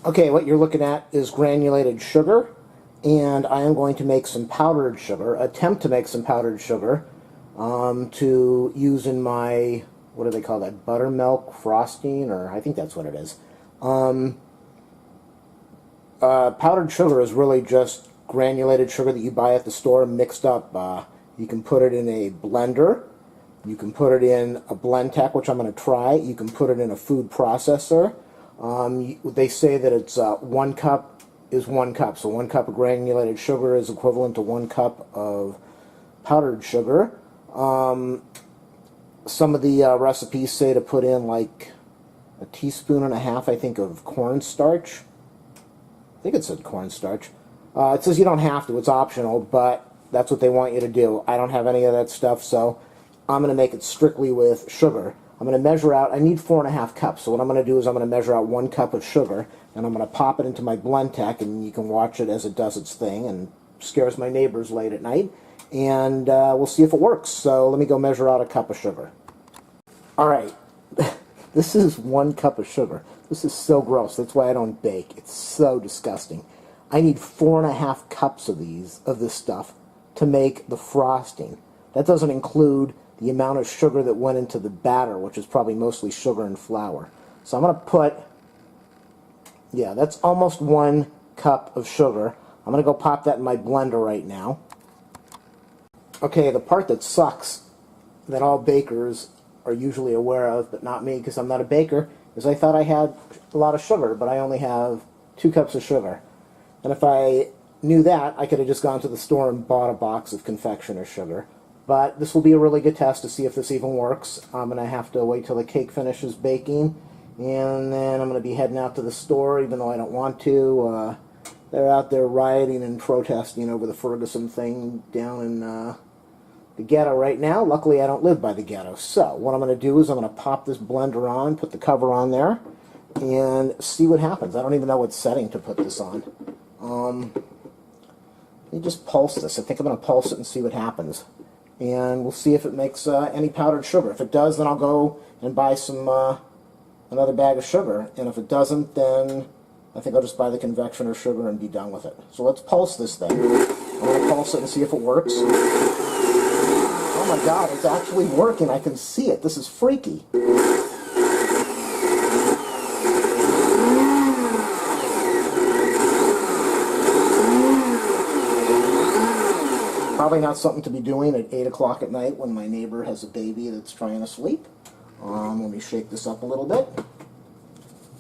Okay, what you're looking at is granulated sugar, and I am going to make some powdered sugar, attempt to make some powdered sugar to use in my, what do they call that, buttermilk frosting, or I think that's what it is. Powdered sugar is really just granulated sugar that you buy at the store mixed up. You can put it in a blender. You can put it in a blend tech, which I'm going to try. You can put it in a food processor. They say that it's 1 cup is 1 cup. So 1 cup of granulated sugar is equivalent to 1 cup of powdered sugar. Some of the recipes say to put in like a teaspoon and a half, I think, of cornstarch. I think it said cornstarch. It says you don't have to, it's optional, but that's what they want you to do. I don't have any of that stuff, so I'm going to make it strictly with sugar. I'm going to measure out, I need 4.5 cups, so what I'm going to do is I'm going to measure out 1 cup of sugar, and I'm going to pop it into my blend tech, and you can watch it as it does its thing, and scares my neighbors late at night, and we'll see if it works. So let me go measure out a cup of sugar. Alright, this is 1 cup of sugar. This is so gross, that's why I don't bake. It's so disgusting. I need 4.5 cups of this stuff to make the frosting. That doesn't include the amount of sugar that went into the batter, which is probably mostly sugar and flour. So I'm going to put, yeah, that's almost 1 cup of sugar. I'm going to go pop that in my blender right now. Okay, the part that sucks, that all bakers are usually aware of, but not me because I'm not a baker, is I thought I had a lot of sugar, but I only have 2 cups of sugar. And if I knew that, I could have just gone to the store and bought a box of confectioner sugar. But this will be a really good test to see if this even works. I'm going to have to wait till the cake finishes baking, and then I'm going to be heading out to the store, even though I don't want to. They're out there rioting and protesting over the Ferguson thing down in the ghetto right now. Luckily, I don't live by the ghetto. So what I'm going to do is I'm going to pop this blender on, put the cover on there, and see what happens. I don't even know what setting to put this on. Let me just pulse this. I think I'm going to pulse it and see what happens. And we'll see if it makes any powdered sugar. If it does, then I'll go and buy some another bag of sugar. And if it doesn't, then I think I'll just buy the confectioner sugar and be done with it. So let's pulse this thing. I'm going to pulse it and see if it works. Oh my god, it's actually working. I can see it. This is freaky. Probably not something to be doing at 8 o'clock at night when my neighbor has a baby that's trying to sleep. Let me shake this up a little bit.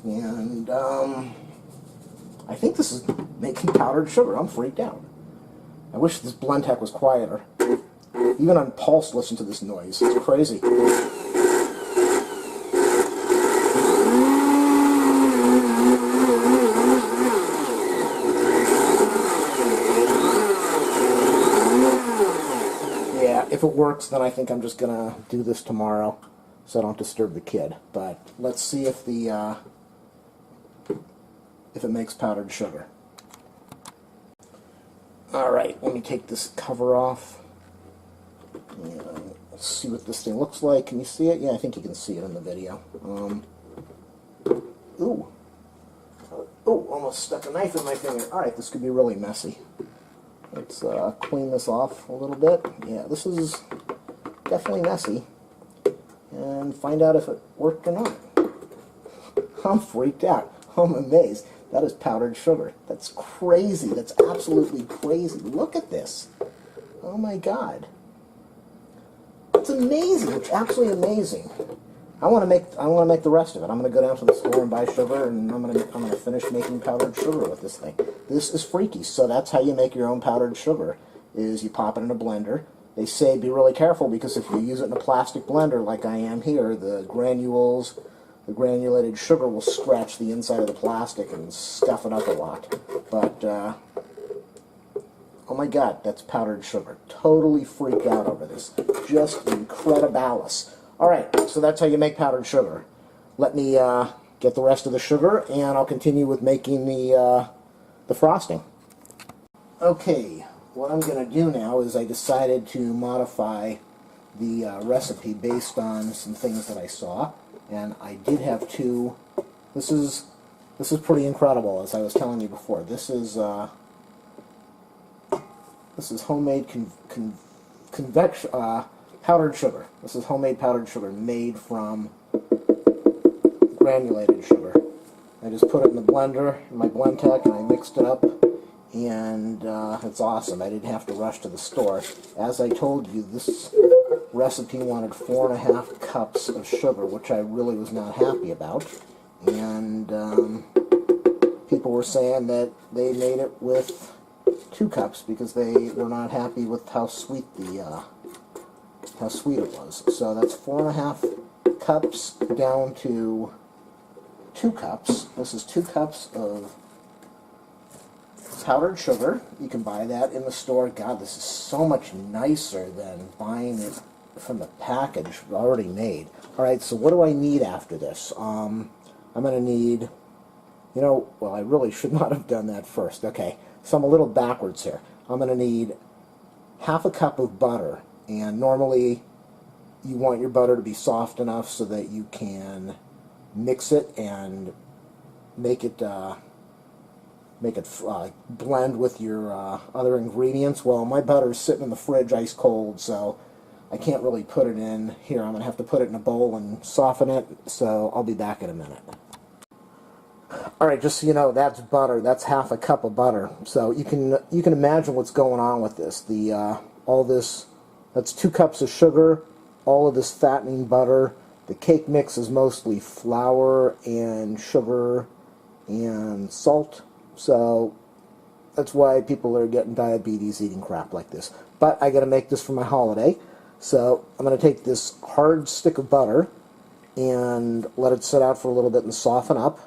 And I think this is making powdered sugar. I'm freaked out. I wish this blend tech was quieter. Even on pulse, listen to this noise. It's crazy. If it works, then I think I'm just going to do this tomorrow so I don't disturb the kid. But let's see if it makes powdered sugar. Alright, let me take this cover off. And let's see what this thing looks like. Can you see it? Yeah, I think you can see it in the video. Ooh, almost stuck a knife in my finger. Alright, this could be really messy. Let's clean this off a little bit. Yeah, this is definitely messy. And find out if it worked or not. I'm freaked out. I'm amazed. That is powdered sugar. That's crazy. That's absolutely crazy. Look at this. Oh my god. It's amazing. It's absolutely amazing. I want to make the rest of it. I'm going to go down to the store and buy sugar, and I'm going to finish making powdered sugar with this thing. This is freaky. So that's how you make your own powdered sugar. Is you pop it in a blender. They say be really careful because if you use it in a plastic blender like I am here, the granules, the granulated sugar will scratch the inside of the plastic and scuff it up a lot. But oh my god, that's powdered sugar. Totally freaked out over this. Just incredibilis. Alright, so that's how you make powdered sugar. Let me get the rest of the sugar, and I'll continue with making the frosting. Okay, what I'm going to do now is I decided to modify the recipe based on some things that I saw, and I did have two. This is This is pretty incredible, as I was telling you before. This is homemade convection powdered sugar. This is homemade powdered sugar made from granulated sugar. I just put it in the blender, in my BlendTec, and I mixed it up, and it's awesome. I didn't have to rush to the store. As I told you, this recipe wanted 4.5 cups of sugar, which I really was not happy about. And people were saying that they made it with 2 cups because they were not happy with how sweet it was. So that's 4.5 cups down to 2 cups. This is 2 cups of powdered sugar. You can buy that in the store. God, this is so much nicer than buying it from the package already made. Alright, so what do I need after this? I'm going to need, well, I really should not have done that first. Okay, so I'm a little backwards here. I'm going to need 1/2 cup of butter, and normally you want your butter to be soft enough so that you can mix it and make it blend with your other ingredients. Well, my butter is sitting in the fridge ice cold, so I can't really put it in here. I'm going to have to put it in a bowl and soften it, so I'll be back in a minute. Alright, just so you know, that's butter. That's 1/2 cup of butter. So you can imagine what's going on with this. All this, that's 2 cups of sugar, all of this fattening butter. The cake mix is mostly flour and sugar and salt. So that's why people are getting diabetes eating crap like this. But I got to make this for my holiday. So I'm going to take this hard stick of butter and let it sit out for a little bit and soften up.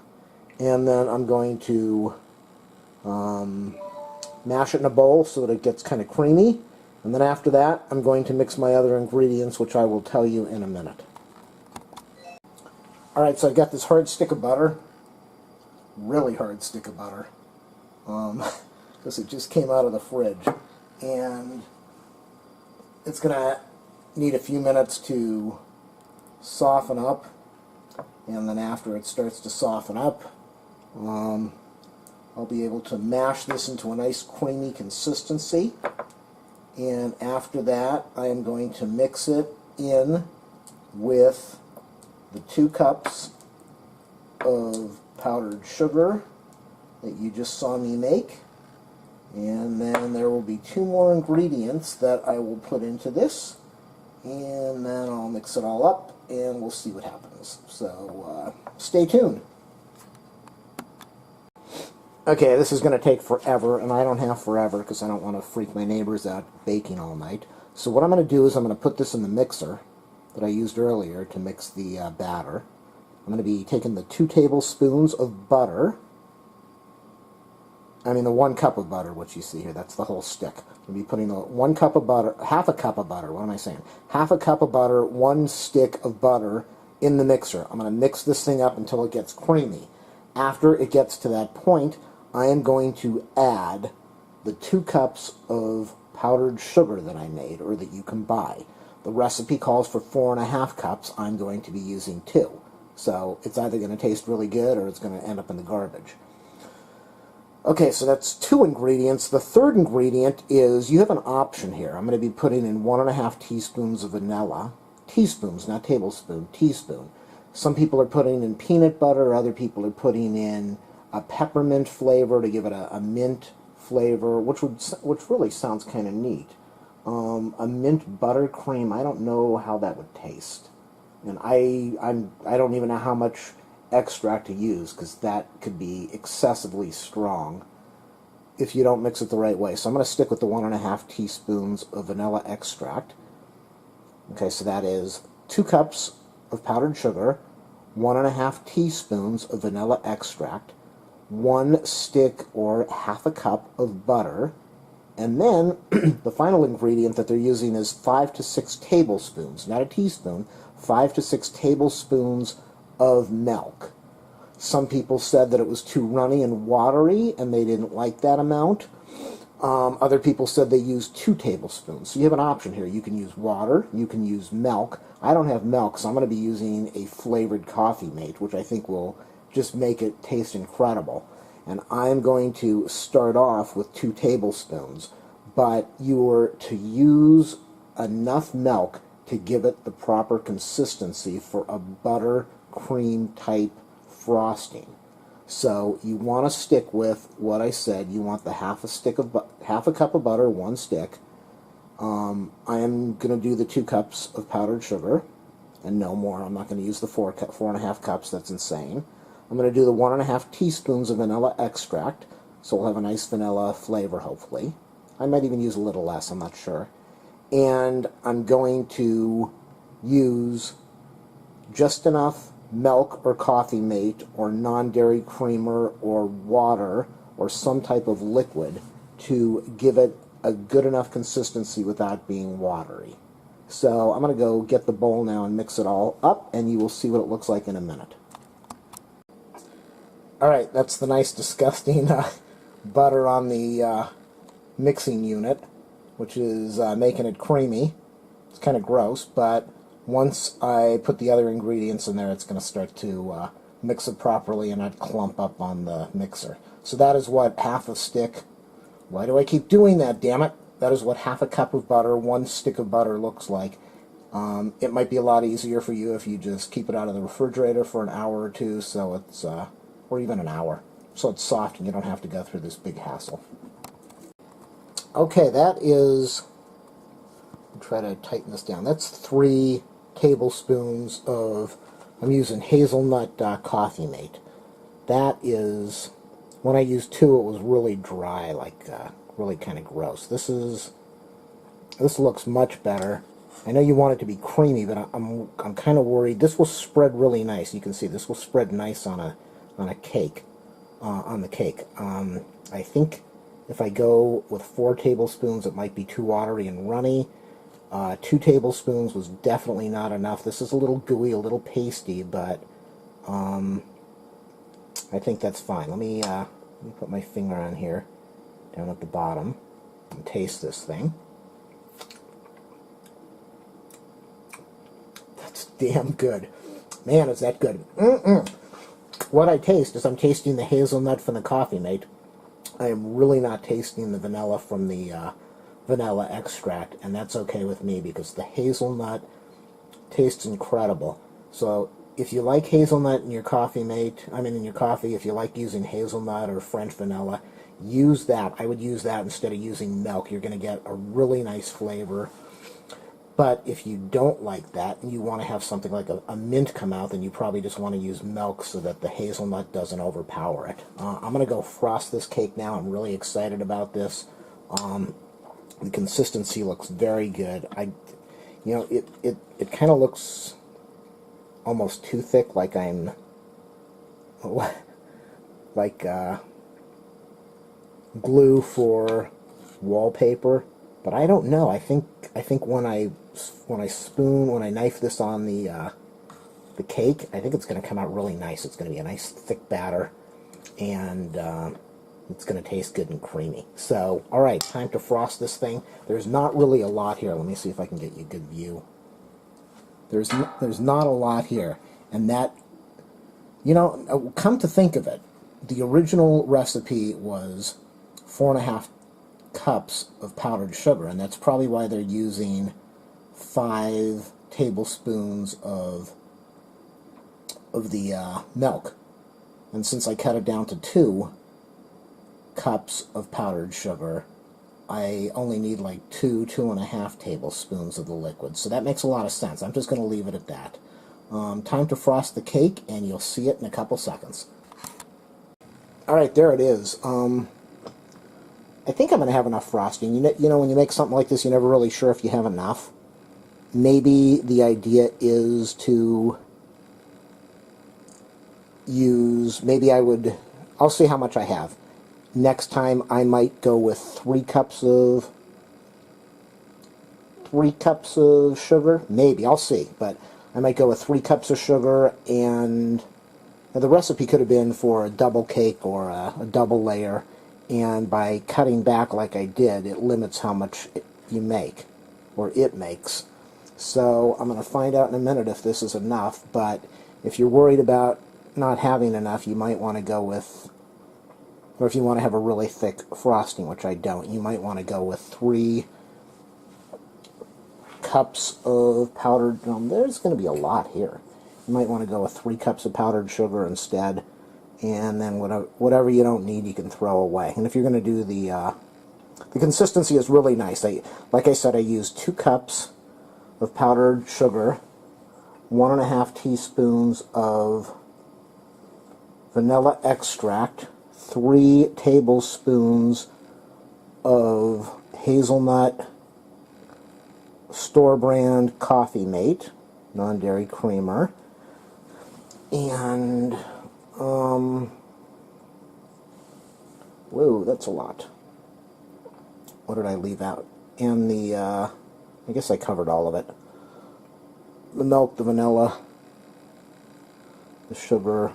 And then I'm going to mash it in a bowl so that it gets kind of creamy. And then after that, I'm going to mix my other ingredients, which I will tell you in a minute. Alright, so I've got this hard stick of butter. Really hard stick of butter. Because it just came out of the fridge. And it's going to need a few minutes to soften up. And then after it starts to soften up, I'll be able to mash this into a nice creamy consistency. And after that, I am going to mix it in with the 2 cups of powdered sugar that you just saw me make. And then there will be 2 more ingredients that I will put into this. And then I'll mix it all up and we'll see what happens. So stay tuned. Okay, this is going to take forever, and I don't have forever because I don't want to freak my neighbors out baking all night. So what I'm going to do is I'm going to put this in the mixer that I used earlier to mix the batter. I'm going to be taking the 2 tablespoons of butter. I mean the 1 cup of butter, what you see here, that's the whole stick. I'm going to be putting the 1 cup of butter, 1/2 cup of butter, what am I saying? 1/2 cup of butter, 1 stick of butter in the mixer. I'm going to mix this thing up until it gets creamy. After it gets to that point, I am going to add the 2 cups of powdered sugar that I made, or that you can buy. The recipe calls for 4.5 cups. I'm going to be using 2. So it's either going to taste really good or it's going to end up in the garbage. Okay, so that's 2 ingredients. The third ingredient is, you have an option here. I'm going to be putting in 1.5 teaspoons of vanilla. Teaspoons, not tablespoon, teaspoon. Some people are putting in peanut butter, other people are putting in a peppermint flavor to give it a mint flavor, which really sounds kind of neat. A mint buttercream, I don't know how that would taste. And I don't even know how much extract to use, because that could be excessively strong if you don't mix it the right way. So I'm going to stick with the 1.5 teaspoons of vanilla extract. Okay, so that is 2 cups of powdered sugar, 1.5 teaspoons of vanilla extract, 1 stick or 1/2 cup of butter, and then the final ingredient that they're using is 5 to 6 tablespoons, not a teaspoon, 5 to 6 tablespoons of milk. Some people said that it was too runny and watery and they didn't like that amount. Other people said they used 2 tablespoons. So you have an option here. You can use water, you can use milk. I don't have milk, so I'm going to be using a flavored coffee mate, which I think will just make it taste incredible. And I'm going to start off with 2 tablespoons, but you're to use enough milk to give it the proper consistency for a buttercream type frosting. So you want to stick with what I said. You want the half a cup of butter, 1 stick. I am going to do the 2 cups of powdered sugar, and no more. I'm not going to use the 4.5 cups. That's insane. I'm going to do the 1.5 teaspoons of vanilla extract, so we'll have a nice vanilla flavor, hopefully. I might even use a little less, I'm not sure. And I'm going to use just enough milk or coffee mate or non-dairy creamer or water or some type of liquid to give it a good enough consistency without being watery. So I'm going to go get the bowl now and mix it all up, and you will see what it looks like in a minute. Alright, that's the nice disgusting butter on the mixing unit, which is making it creamy. It's kind of gross, but once I put the other ingredients in there, it's going to start to mix it properly and not clump up on the mixer. So that is what half a stick... Why do I keep doing that, damn it? That is what half a cup of butter, 1 stick of butter looks like. It might be a lot easier for you if you just keep it out of the refrigerator for an hour or 2, so it's... or even an hour, so it's soft and you don't have to go through this big hassle. Okay, that is... I'll try to tighten this down. That's 3 tablespoons of... I'm using Hazelnut coffee mate. That is... When I used 2, it was really dry, like really kind of gross. This looks much better. I know you want it to be creamy, but I'm kind of worried. This will spread really nice. You can see this will spread nice on a cake, on the cake. I think if I go with 4 tablespoons, it might be too watery and runny. 2 tablespoons was definitely not enough. This is a little gooey, a little pasty, but I think that's fine. Let me put my finger on here, down at the bottom, and taste this thing. That's damn good. Man, is that good. What I taste is I'm tasting the hazelnut from the coffee mate. I am really not tasting the vanilla from the vanilla extract, and that's okay with me because the hazelnut tastes incredible. So if you like hazelnut in your coffee mate, in your coffee, if you like using hazelnut or French vanilla, use that. I would use that instead of using milk. You're going to get a really nice flavor. But if you don't like that and you want to have something like a mint come out, then you probably just want to use milk so that the hazelnut doesn't overpower it. I'm going to go frost this cake now. I'm really excited about this. The consistency looks very good. It kind of looks almost too thick, like I'm like glue for wallpaper. But I don't know. I think when I knife this on the cake, I think it's going to come out really nice. It's going to be a nice thick batter, and it's going to taste good and creamy. So, all right, time to frost this thing. There's not really a lot here. Let me see if I can get you a good view. There's not a lot here, and that, come to think of it, the original recipe was 4.5 cups of powdered sugar, and that's probably why they're using 5 tablespoons of the milk. And since I cut it down to 2 cups of powdered sugar, I only need like 2.5 tablespoons of the liquid. So that makes a lot of sense. I'm just going to leave it at that. Time to frost the cake, and you'll see it in a couple seconds. Alright, there it is. I think I'm going to have enough frosting. You know, when you make something like this, you're never really sure if you have enough. Maybe the idea is to use, I'll see how much I have. Next time I might go with 3 cups of sugar. Maybe, I'll see. But I might go with 3 cups of sugar, and the recipe could have been for a double cake or a double layer. And by cutting back like I did, it limits how much you make, or it makes. So I'm going to find out in a minute if this is enough, but if you're worried about not having enough, you might want to go with, or if you want to have a really thick frosting, which I don't, you might want to go with 3 cups of powdered, there's going to be a lot here. You might want to go with 3 cups of powdered sugar instead, and then whatever you don't need you can throw away. And if you're going to do the consistency is really nice. Like I said, I used 2 cups of powdered sugar, 1.5 teaspoons of vanilla extract, 3 tablespoons of Hazelnut store brand Coffee Mate, non-dairy creamer, and whoa, that's a lot. What did I leave out? And the I guess I covered all of it. The milk, the vanilla, the sugar.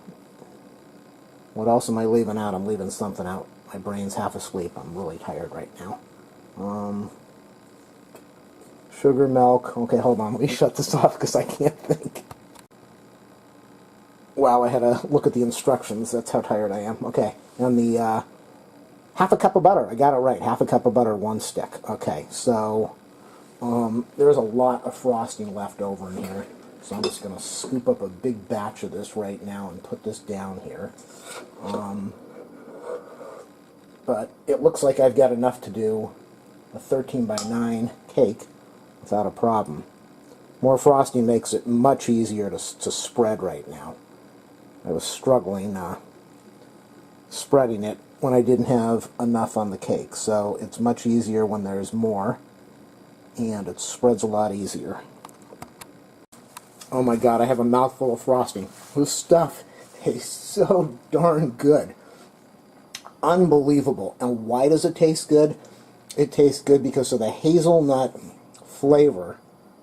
What else am I leaving out? I'm leaving something out. My brain's half asleep. I'm really tired right now. Sugar, milk. Okay, hold on. Let me shut this off because I can't think. Wow, I had to look at the instructions. That's how tired I am. Okay, and the half a cup of butter. I got it right. Half a cup of butter, 1 stick. Okay, so there's a lot of frosting left over in here. So I'm just going to scoop up a big batch of this right now and put this down here. But it looks like I've got enough to do a 13 by 9 cake without a problem. More frosting makes it much easier to spread right now. I was struggling spreading it when I didn't have enough on the cake. So it's much easier when there's more, and it spreads a lot easier. Oh my god, I have a mouthful of frosting. This stuff tastes so darn good. Unbelievable. And why does it taste good? It tastes good because of the hazelnut flavor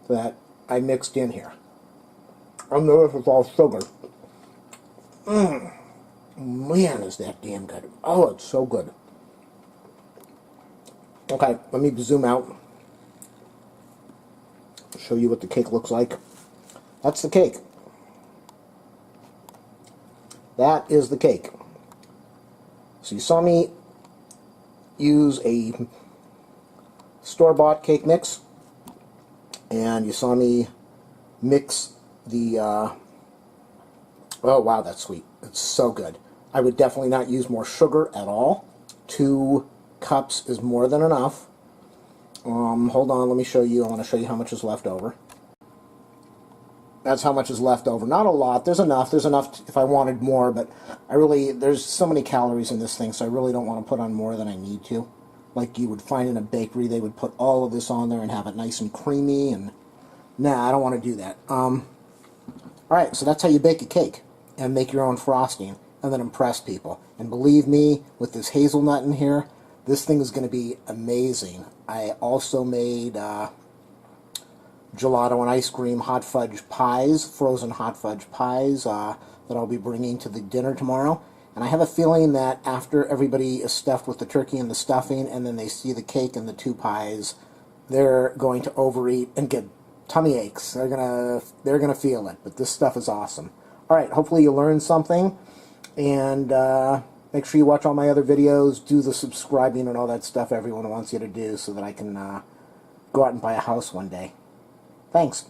that I mixed in here. I know this is all sugar. Man, is that damn good. Oh, it's so good. Okay, let me zoom out. Show you what the cake looks like. That's the cake. That is the cake. So you saw me use a store-bought cake mix, and you saw me mix the oh wow, that's sweet. It's so good. I would definitely not use more sugar at all. 2 cups is more than enough. Hold on, let me show you. I want to show you how much is left over. That's how much is left over. Not a lot. There's enough. There's enough if I wanted more, but there's so many calories in this thing, so I really don't want to put on more than I need to. Like you would find in a bakery, they would put all of this on there and have it nice and creamy, and nah, I don't want to do that. Alright, so that's how you bake a cake and make your own frosting and then impress people. And believe me, with this hazelnut in here, this thing is going to be amazing. I also made gelato and ice cream hot fudge pies, frozen hot fudge pies that I'll be bringing to the dinner tomorrow. And I have a feeling that after everybody is stuffed with the turkey and the stuffing, and then they see the cake and the 2 pies, they're going to overeat and get tummy aches. They're gonna feel it. But this stuff is awesome. All right, hopefully you learned something, and make sure you watch all my other videos. Do the subscribing and all that stuff everyone wants you to do, so that I can go out and buy a house one day. Thanks.